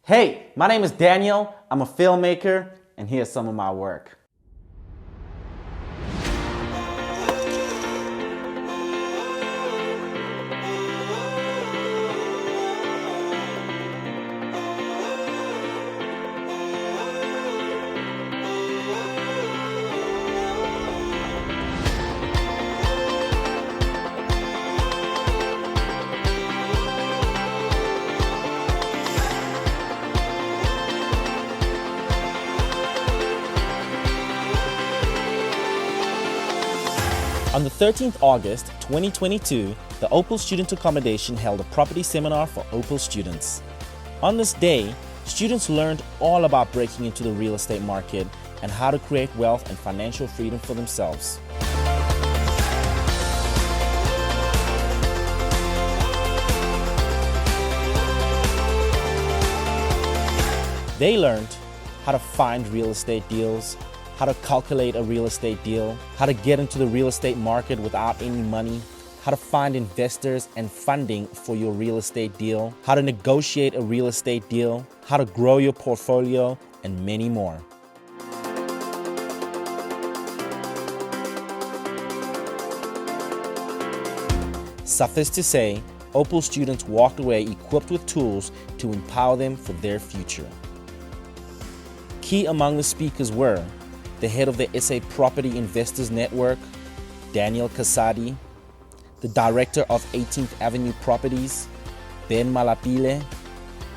Hey, my name is Daniel, I'm a filmmaker, and here's some of my work. On the 13th August 2022, the Opal Student Accommodation held a property seminar for Opal students. On this day, students learned all about breaking into the real estate market and how to create wealth and financial freedom for themselves. They learned how to find real estate deals, how to calculate a real estate deal, how to get into the real estate market without any money, how to find investors and funding for your real estate deal, how to negotiate a real estate deal, how to grow your portfolio, and many more. Suffice to say, Opal students walked away equipped with tools to empower them for their future. Key among the speakers were the head of the SA Property Investors Network, Daniel Kasadi, the director of 18th Avenue Properties, Ben Malapile,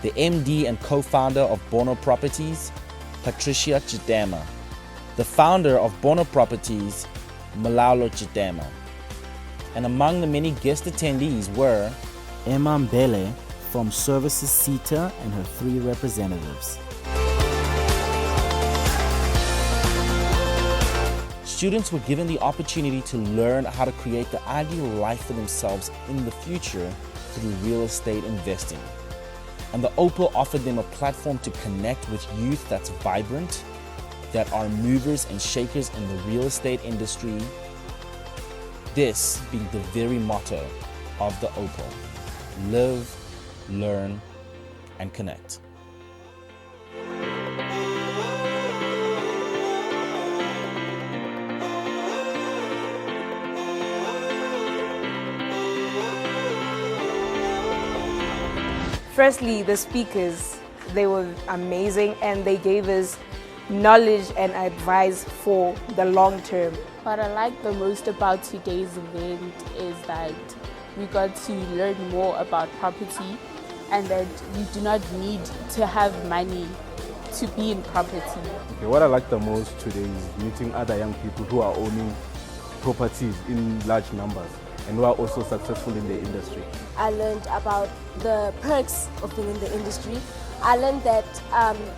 the MD and co-founder of Bono Properties, Patricia Chidema, the founder of Bono Properties, Malaulo Chidema. And among the many guest attendees were Emma Mbele from Services CETA and her 3 representatives. Students were given the opportunity to learn how to create the ideal life for themselves in the future through real estate investing. And the Opal offered them a platform to connect with youth that's vibrant, that are movers and shakers in the real estate industry. This being the very motto of the Opal: live, learn, and connect. Firstly, the speakers, they were amazing and they gave us knowledge and advice for the long term. What I like the most about today's event is that we got to learn more about property and that you do not need to have money to be in property. Okay, what I like the most today is meeting other young people who are owning properties in large numbers and who are also successful in the industry. I learned about the perks of being in the industry. I learned that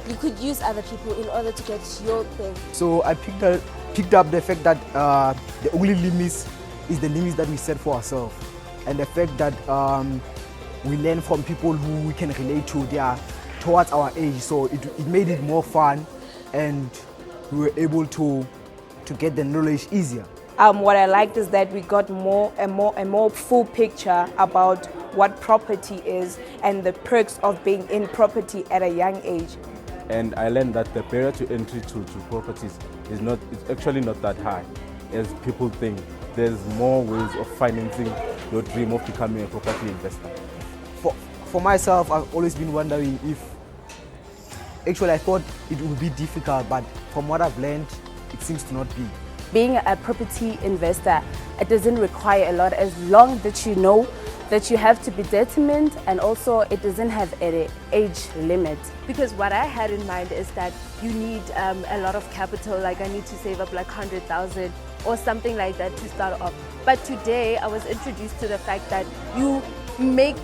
you could use other people in order to get your thing. So I picked up the fact that the only limits is the limits that we set for ourselves, and the fact that we learn from people who we can relate to. They are towards our age, so it made it more fun, and we were able to get the knowledge easier. What I liked is that we got more full picture about what property is and the perks of being in property at a young age. And I learned that the barrier to entry to properties it's actually not that high as people think. There's more ways of financing your dream of becoming a property investor. For myself, I've always been wondering if, actually I thought it would be difficult, but from what I've learned, it seems to not be. Being a property investor, it doesn't require a lot as long as you know that you have to be determined, and also it doesn't have an age limit. Because what I had in mind is that you need a lot of capital, like I need to save up like 100,000 or something like that to start off. But today I was introduced to the fact that you make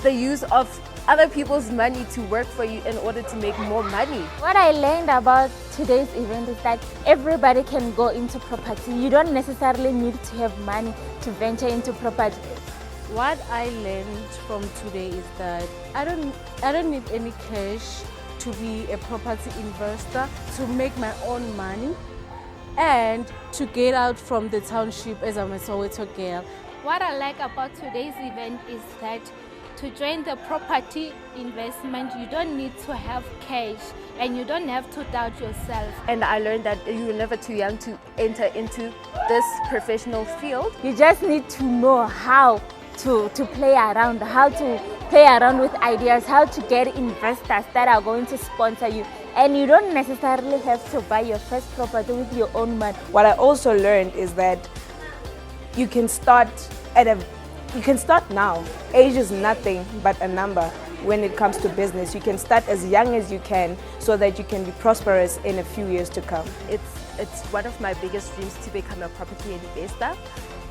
the use of other people's money to work for you in order to make more money. What I learned about today's event is that everybody can go into property. You don't necessarily need to have money to venture into property. What I learned from today is that I don't need any cash to be a property investor, to make my own money and to get out from the township as I'm a Soweto girl. What I like about today's event is that to join the property investment, you don't need to have cash and you don't have to doubt yourself. And I learned that you're never too young to enter into this professional field. You just need to know how to play around, how to play around with ideas, how to get investors that are going to sponsor you. And you don't necessarily have to buy your first property with your own money. What I also learned is that you can start now. Age is nothing but a number when it comes to business. You can start as young as you can so that you can be prosperous in a few years to come. It's one of my biggest dreams to become a property investor.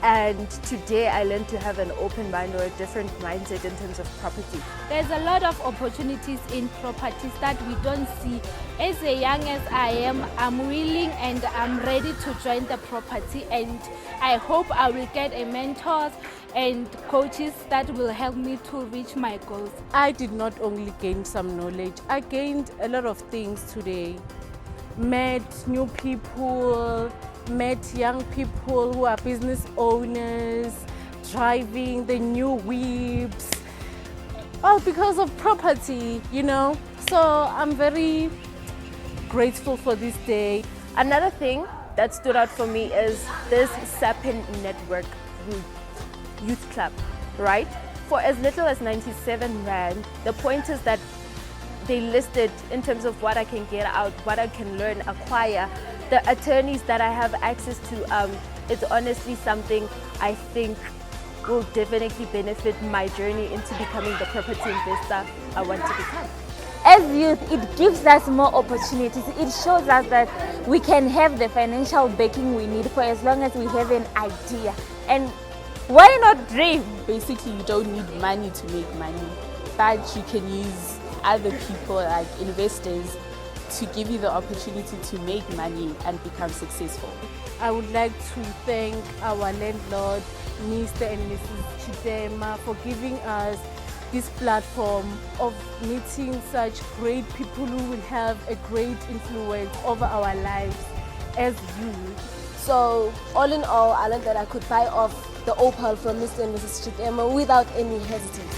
And today I learned to have an open mind or a different mindset in terms of property. There's a lot of opportunities in properties that we don't see. As young as I am, I'm willing and I'm ready to join the property, and I hope I will get a mentor and coaches that will help me to reach my goals. I did not only gain some knowledge, I gained a lot of things today. Met new people, met young people who are business owners, driving the new whips, all because of property, you know. So I'm very grateful for this day. Another thing that stood out for me is this Sapin Network Youth Club, right? For as little as 97 Rand, the point is that they listed in terms of what I can get out, what I can learn, acquire, the attorneys that I have access to. It's honestly something I think will definitely benefit my journey into becoming the property investor I want to become. As youth, it gives us more opportunities. It shows us that we can have the financial backing we need for as long as we have an idea. And why not dream? Basically, you don't need money to make money, but you can use other people like investors to give you the opportunity to make money and become successful. I would like to thank our landlord, Mr. and Mrs. Chidema, for giving us this platform of meeting such great people who will have a great influence over our lives as youth. So all in all, I learned that I could buy off the opal from Mr. and Mrs. Chidema without any hesitation.